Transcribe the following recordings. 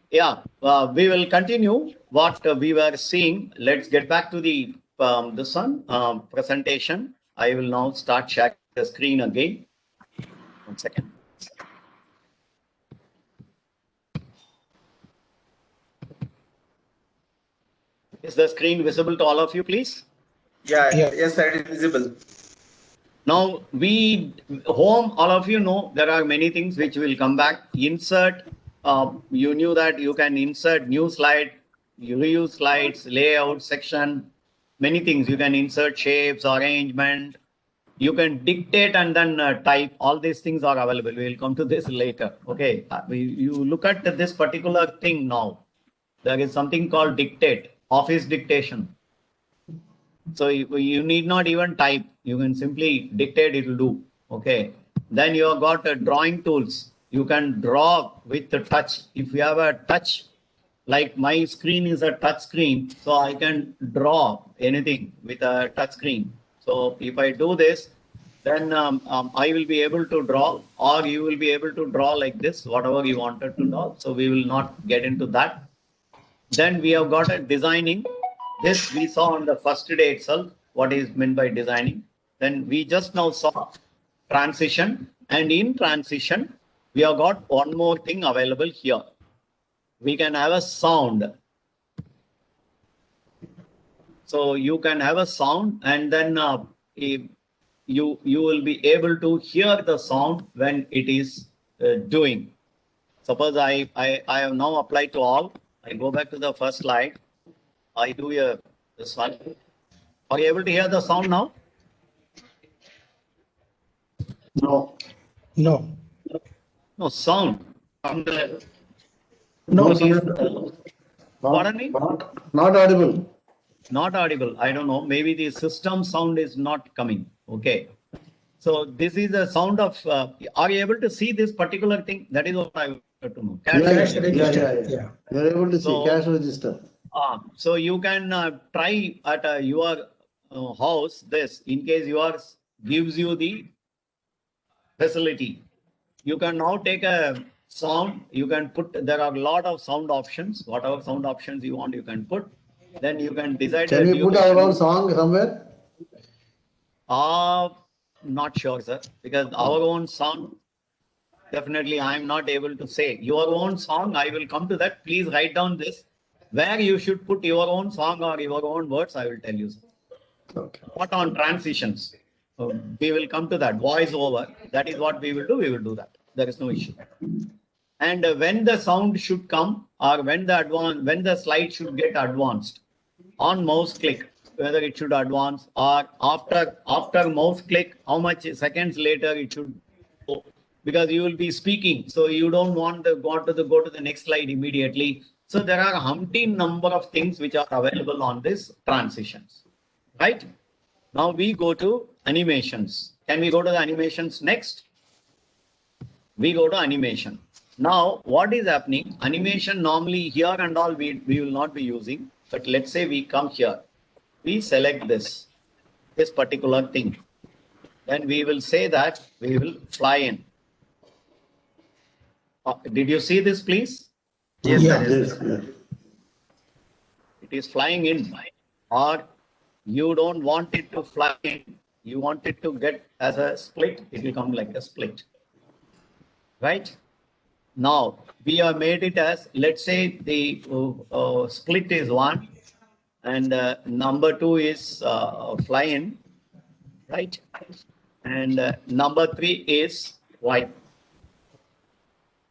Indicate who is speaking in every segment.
Speaker 1: Yeah, we will continue what we were seeing. Let's get back to the this one presentation. I will now start sharing the screen again. 1 second. Is the screen visible to all of you, please?
Speaker 2: Yeah, yes, sir, it is visible.
Speaker 1: Now home, all of you know there are many things which will come back. Insert, you knew that you can insert new slide, you reuse slides, layout section, many things. You can insert shapes, arrangement. You can dictate and then type. All these things are available. We will come to this later. Okay, you look at this particular thing now. There is something called dictate, office dictation. So you need not even type. You can simply dictate, it will do. Okay. Then you have got drawing tools. You can draw with the touch. If you have a touch, like my screen is a touch screen, so I can draw anything with a touch screen. So if I do this, then I will be able to draw, or you will be able to draw like this, whatever you wanted to draw. So we will not get into that. Then we have got a designing. This we saw on the first day itself, what is meant by designing. Then we just now saw transition. And in transition, we have got one more thing available here. We can have a sound. So you can have a sound, and then you will be able to hear the sound when it is doing. Suppose I have now applied to all. I go back to the first slide. I do this one. Are you able to hear the sound now?
Speaker 3: No.
Speaker 4: No.
Speaker 1: No sound.
Speaker 3: No,
Speaker 1: Pardon me?
Speaker 3: Not audible.
Speaker 1: Not audible. I don't know. Maybe the system sound is not coming. Okay. So this is a sound of. Are you able to see this particular thing? That is what I want to know.
Speaker 4: Cash register. Yeah.
Speaker 3: You are able to see cash register.
Speaker 1: So you can try at your house this, in case yours gives you the facility. You can now take a sound. You can put. There are a lot of sound options. Whatever sound options you want, you can put. Then you can decide.
Speaker 3: Can we put our own song somewhere?
Speaker 1: Not sure, sir, because our own song, definitely I am not able to say. Your own song, I will come to that. Please write down this. Where you should put your own song or your own words, I will tell you, sir.
Speaker 3: Okay.
Speaker 1: What on transitions? We will come to that. Voice over. That is what we will do. We will do that. There is no issue. And when the sound should come, or when the slide should get advanced, on mouse click, whether it should advance, or after mouse click, how much seconds later it should go, because you will be speaking, so you don't want to go to the next slide immediately. So there are umpteen number of things which are available on this transitions, right? Now we go to animations. Can we go to the animations next? We go to animation. Now what is happening? Animation normally here and all we will not be using, but let's say we come here. We select this particular thing. Then we will say that we will fly in. Did you see this, please?
Speaker 2: Yes,
Speaker 4: Yeah.
Speaker 2: sir. Yes, sir.
Speaker 3: Yes.
Speaker 1: It is flying in, or you don't want it to fly in. You want it to get as a split. It will come like a split, right? Now we have made it as, let's say the split is 1 and number 2 is fly in, right? And number 3 is white,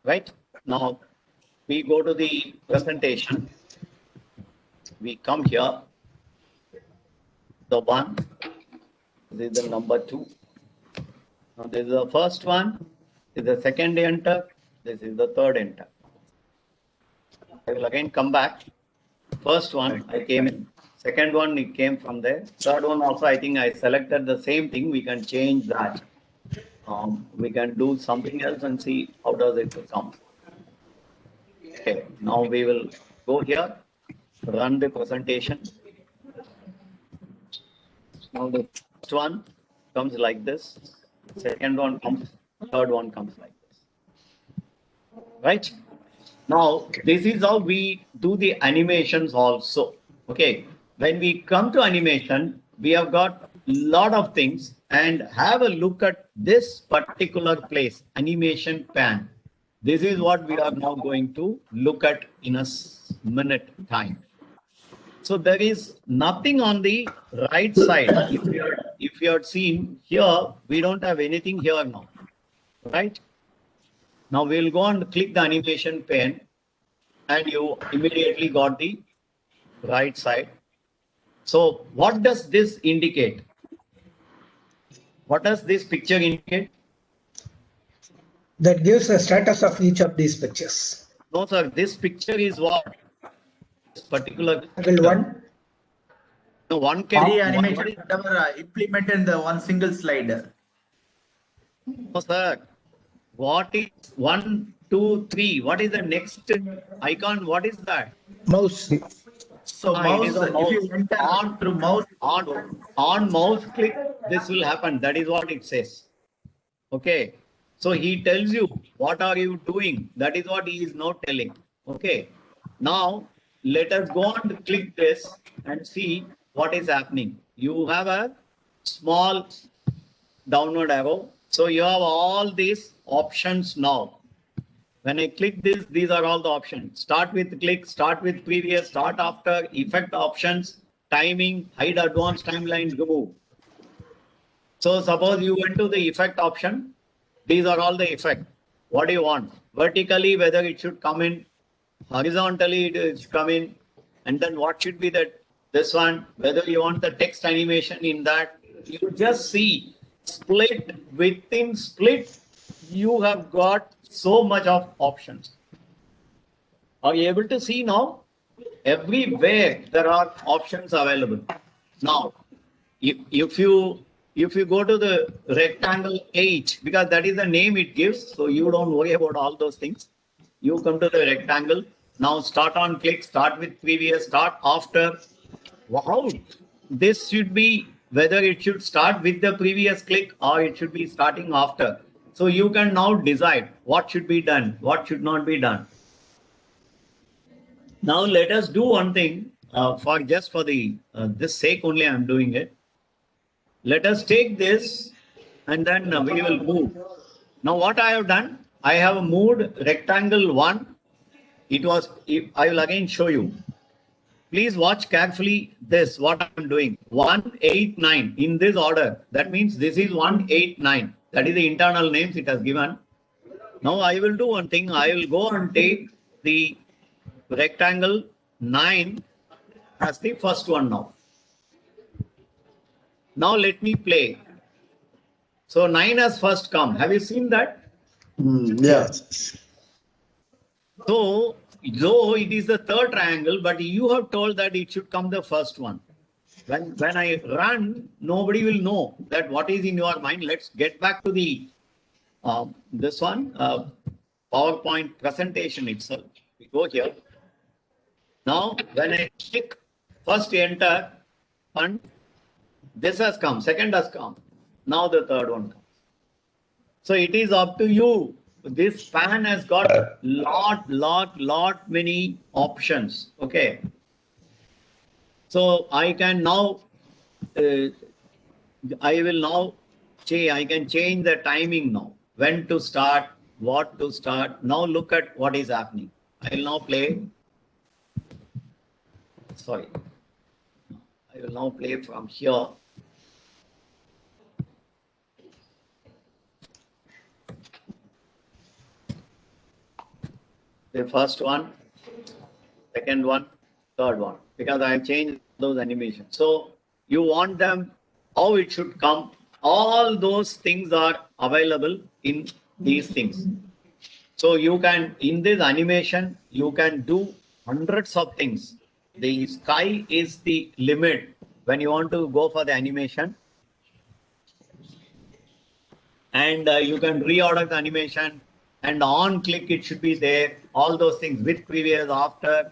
Speaker 1: right? Now we go to the presentation. We come here. The 1, this is the number 2. Now this is the first one. This is the second enter. This is the third enter. I will again come back. First one I came in. Second one it came from there. Third one also I think I selected the same thing. We can change that. We can do something else and see how does it come. Okay. Now we will go here. Run the presentation. Now the first one comes like this. Second one comes. Third one comes like this. Right? Now, this is how we do the animations also. Okay. When we come to animation, we have got lot of things and have a look at this particular place, animation pan. This is what we are now going to look at in a minute time. So there is nothing on the right side. If you had seen here, we don't have anything here now, right? Now we'll go and click the animation pane and you immediately got the right side. So what does this indicate? What does this picture indicate?
Speaker 4: That gives the status of each of these pictures.
Speaker 1: No, sir. This picture is what? This particular.
Speaker 4: Angle 1,
Speaker 1: No, one can.
Speaker 2: Three
Speaker 1: one-
Speaker 2: animation whatever implement in the one single slide.
Speaker 1: No, sir. What is 1, 2, 3? What is the next icon? What is that?
Speaker 4: mouse,
Speaker 2: So
Speaker 1: It
Speaker 2: mouse,
Speaker 1: is a
Speaker 2: if you enter
Speaker 1: on
Speaker 2: through mouse,
Speaker 1: on mouse click, this will happen. That is what it says. Okay. So he tells you what are you doing. That is what he is not telling. Okay. Now let us go on to click this and see what is happening. You have a small downward arrow. So you have all these options now. When I click this, these are all the options. Start with click, start with previous, start after, effect options, timing, hide advanced timeline, remove. So suppose you went to the effect option. These are all the effect. What do you want? Vertically, whether it should come in, horizontally it is come in, and then what should be that this one, whether you want the text animation in that, you just see split within split, you have got so much of options. Are you able to see now? Everywhere there are options available. Now, if you go to the rectangle 8, because that is the name it gives, so you don't worry about all those things. You come to the rectangle. Now start on click, start with previous, start after. Wow, this should be whether it should start with the previous click or it should be starting after. So you can now decide what should be done, what should not be done. Now let us do one thing for the this sake only I'm doing it. Let us take this and then we will move. Now what I have done, I have moved rectangle 1. I will again show you. Please watch carefully this, what I'm doing. 1, 8, 9 in this order. That means this is 1, 8, 9. That is the internal names it has given. Now I will do one thing. I will go and take the rectangle 9 as the first one now. Now let me play. So 9 has first come. Have you seen that?
Speaker 3: Yeah.
Speaker 1: So though it is the third triangle, but you have told that it should come the first one. When I run, nobody will know that what is in your mind. Let's get back to the this one PowerPoint presentation itself. We go here. Now when I click first enter and this has come, second has come. Now the third one comes. So it is up to you. This pan has got lot many options. Okay. So I can now, I can change the timing now. When to start, what to start. Now look at what is happening. I will now play. Sorry. I will now play from here. The first one, second one, third one, because I have changed those animations. So you want them, how it should come. All those things are available in these things. So you can, in this animation, you can do hundreds of things. The sky is the limit when you want to go for the animation. And you can reorder the animation. And on click, it should be there. All those things with previous, after,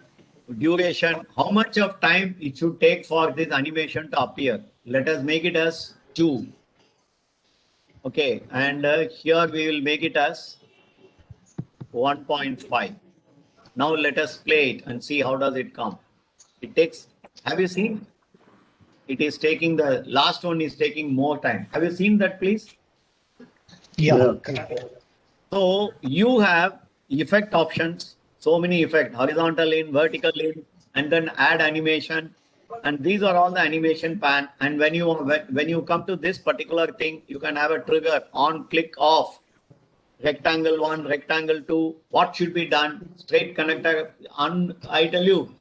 Speaker 1: duration, how much of time it should take for this animation to appear. Let us make it as 2. Okay, and here we will make it as 1.5. Now let us play it and see how does it come. It takes, have you seen? It is taking, the last one is taking more time. Have you seen that, please?
Speaker 4: Yeah,
Speaker 3: Yeah.
Speaker 4: correct.
Speaker 1: So you have effect options, so many effect, horizontal in, vertical in, and then add animation. And these are all the animation pan. And when you come to this particular thing, you can have a trigger on, click, off, rectangle 1, rectangle 2, what should be done, straight connector. I tell you,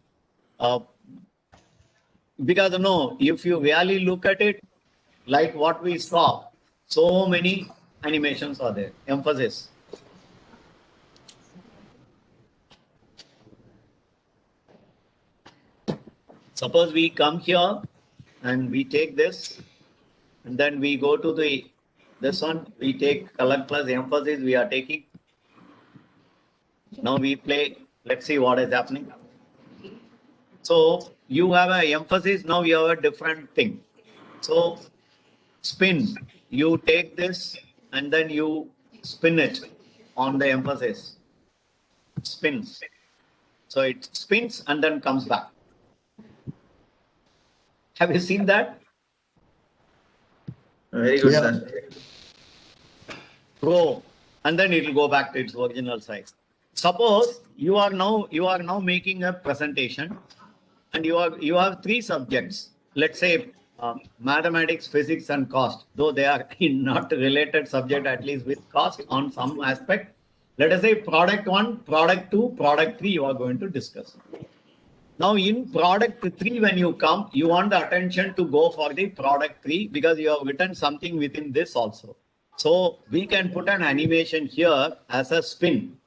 Speaker 1: because no, if you really look at it, like what we saw, so many animations are there, emphasis. Suppose we come here and we take this, and then we go to this one, we take color plus emphasis, we are taking. Now we play, let's see what is happening. So you have an emphasis, now you have a different thing. So spin, you take this and then you spin it on the emphasis. Spins. So it spins and then comes back. Have you seen that?
Speaker 2: Very good,
Speaker 3: Yeah.
Speaker 2: sir.
Speaker 1: Go, and then it will go back to its original size. Suppose you are now making a presentation, and you have three subjects. Let's say mathematics, physics, and cost. Though they are in not related subject, at least with cost on some aspect. Let us say product 1, product 2, product 3. You are going to discuss. Now in product 3, when you come, you want the attention to go for the product 3 because you have written something within this also. So we can put an animation here as a spin.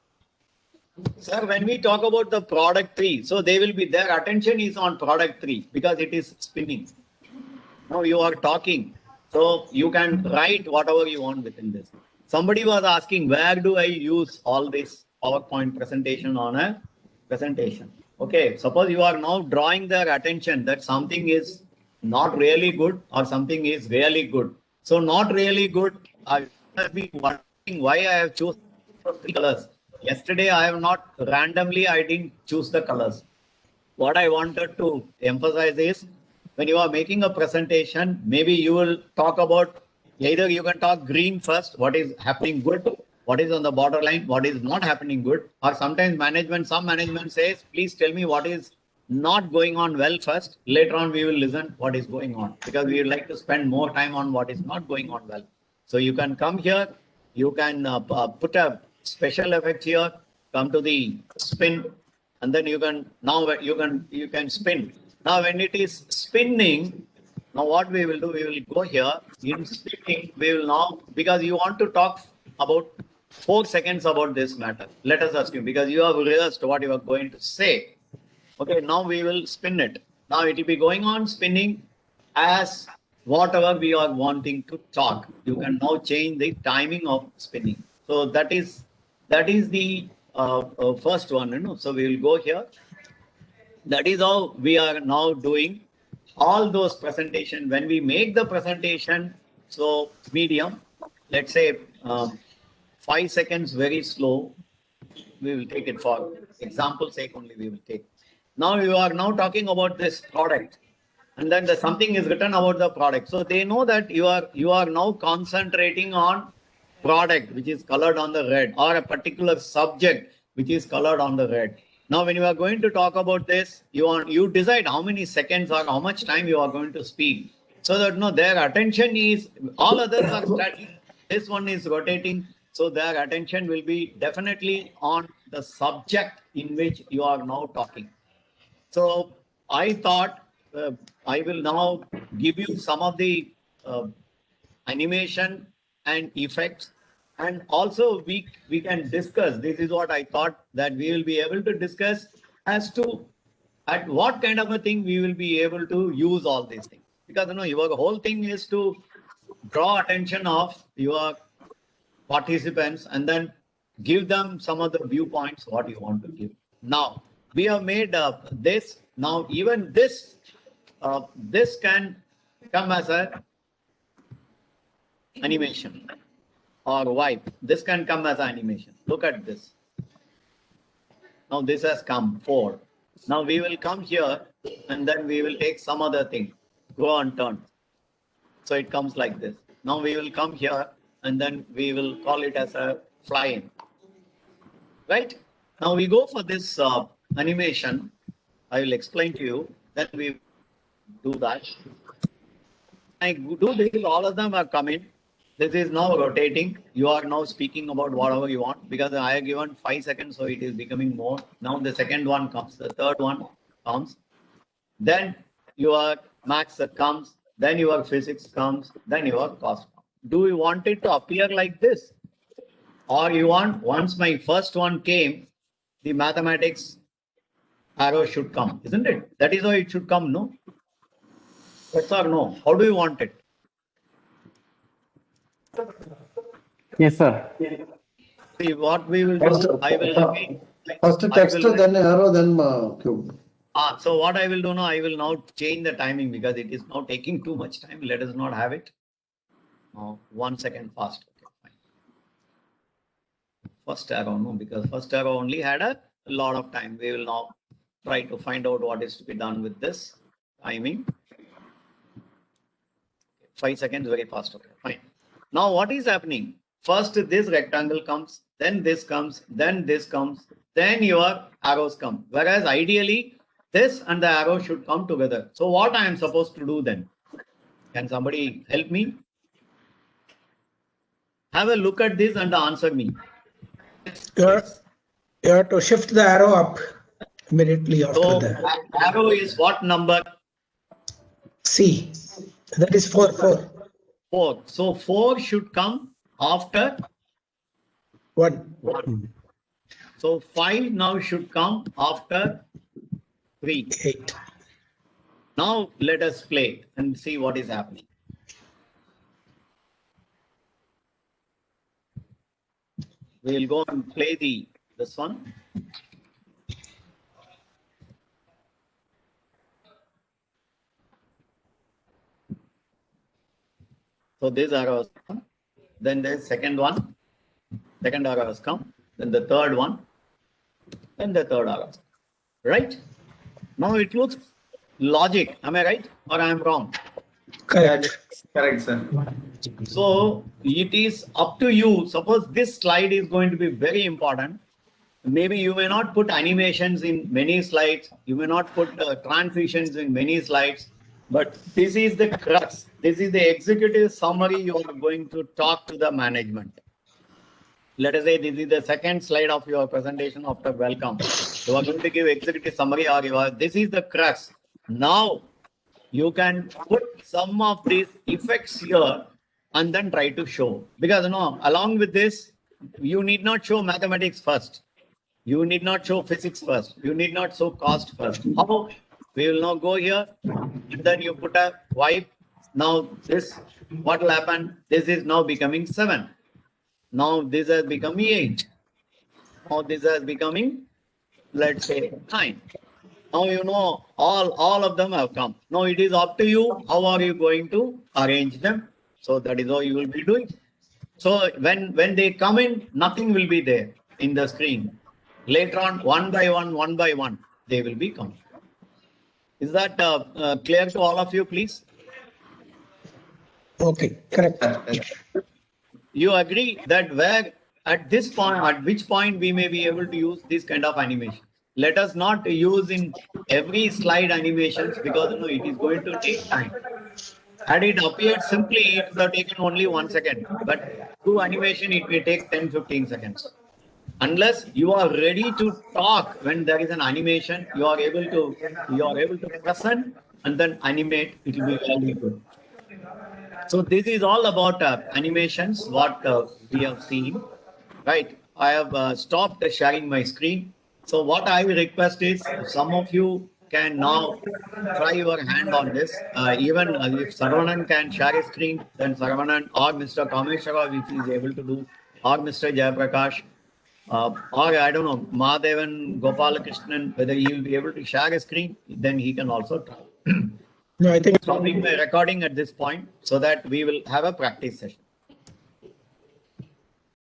Speaker 1: Sir, when we talk about the product 3, so they will be, their attention is on product 3 because it is spinning. Now you are talking, so you can write whatever you want within this. Somebody was asking, where do I use all this PowerPoint presentation on a presentation? Okay, suppose you are now drawing their attention that something is not really good or something is really good. So not really good, I must be wondering why I have chosen three colors. Yesterday I have not randomly, I didn't choose the colors. What I wanted to emphasize is when you are making a presentation, maybe you will talk about, either you can talk green first, what is happening good, what is on the borderline, what is not happening good, or sometimes some management says, please tell me what is not going on well first. Later on, we will listen what is going on because we would like to spend more time on what is not going on well. So you can come here, you can put a special effect here, come to the spin, and then you can spin. Now when it is spinning, now what we will do, we will go here in spinning. We will now, because you want to talk about 4 seconds about this matter. Let us assume because you have rehearsed what you are going to say. Okay, now we will spin it. Now it will be going on spinning as whatever we are wanting to talk. You can now change the timing of spinning. So that is the first one. So we will go here. That is how we are now doing all those presentation. When we make the presentation, so medium, let's say 5 seconds, very slow. We will take it for example sake only. We will take. Now you are now talking about this product, and then something is written about the product. So they know that you are now concentrating on product, which is colored on the red, or a particular subject which is colored on the red. Now, when you are going to talk about this, you decide how many seconds or how much time you are going to speak, so that their attention is, all others are static. This one is rotating, so their attention will be definitely on the subject in which you are now talking. So I thought I will now give you some of the animation and effects, and also we can discuss. This is what I thought, that we will be able to discuss as to at what kind of a thing we will be able to use all these things, because your whole thing is to draw attention of your participants and then give them some of the viewpoints what you want to give. Now we have made this. Now even this can come as a animation or wipe. This can come as an animation. Look at this. Now this has come 4. Now we will come here and then we will take some other thing. Go on turn. So it comes like this. Now we will come here and then we will call it as a fly-in. Right? Now we go for this animation. I will explain to you. Then we do that. I do this, all of them are coming. This is now rotating. You are now speaking about whatever you want because I have given 5 seconds, so it is becoming more. Now the second one comes, the third one comes. Then your maths comes, then your physics comes, then your cost comes. Do you want it to appear like this? Or you want, once my first one came, the mathematics arrow should come, isn't it? That is how it should come, no? Yes or no? How do you want it?
Speaker 5: Yes, sir.
Speaker 1: See, what we will do, I will again.
Speaker 3: First
Speaker 1: I
Speaker 3: text,
Speaker 1: will-
Speaker 3: then arrow, then cube.
Speaker 1: So what I will do now, I will now change the timing because it is now taking too much time. Let us not have it. 1 second fast. Okay, fine. First arrow, no, because first arrow only had a lot of time. We will now try to find out what is to be done with this timing. 5 seconds, very fast. Okay, fine. Now what is happening? First this rectangle comes, then this comes, then this comes, then your arrows come. Whereas ideally, this and the arrow should come together. So what I am supposed to do then? Can somebody help me? Have a look at this and answer me.
Speaker 4: You have to shift the arrow up immediately after
Speaker 1: So
Speaker 4: that.
Speaker 1: arrow is what number?
Speaker 4: C. That is 4.
Speaker 1: 4. So 4 should come after
Speaker 4: 1.
Speaker 1: 1. So 5 now should come after 3.
Speaker 4: 8.
Speaker 1: Now let us play and see what is happening. We will go and play this one. So this arrow has come. Then the second one. Second arrow has come. Then the third one. Then the third arrow. Right? Now it looks logic. Am I right or I am wrong?
Speaker 4: Correct.
Speaker 2: Correct, sir.
Speaker 1: So it is up to you. Suppose this slide is going to be very important. Maybe you may not put animations in many slides. You may not put transitions in many slides. But this is the crux. This is the executive summary you are going to talk to the management. Let us say this is the second slide of your presentation after welcome. You are going to give executive summary or this is the crux. Now you can put some of these effects here and then try to show. Because along with this, you need not show mathematics first. You need not show physics first. You need not show cost first. How? We will now go here and then you put a wipe. Now this, what will happen? This is now becoming 7. Now this has become 8. Now this has becoming, let's say, 9. Now you know all of them have come. Now it is up to you. How are you going to arrange them? So that is how you will be doing. So when they come in, nothing will be there in the screen. Later on, one by one, they will be coming. Is that clear to all of you, please?
Speaker 4: Okay, correct.
Speaker 1: You agree that where at this point, at which point we may be able to use this kind of animation? Let us not use in every slide animations because it is going to take time. Had it appeared simply, it would have taken only 1 second. But through animation, it may take 10-15 seconds. Unless you are ready to talk when there is an animation, you are able to present and then animate. It will be really good. So this is all about animations. What we have seen, right? I have stopped sharing my screen. So what I will request is some of you can now try your hand on this. Even if Saravanan can share his screen, then Saravanan or Mr. Kameshwara, if he is able to do, or Mr. Jayaprakash, or I don't know, Mahadevan, Gopalakrishnan, whether he will be able to share a screen, then he can also try.
Speaker 4: No, I think
Speaker 1: Stopping my recording at this point so that we will have a practice session.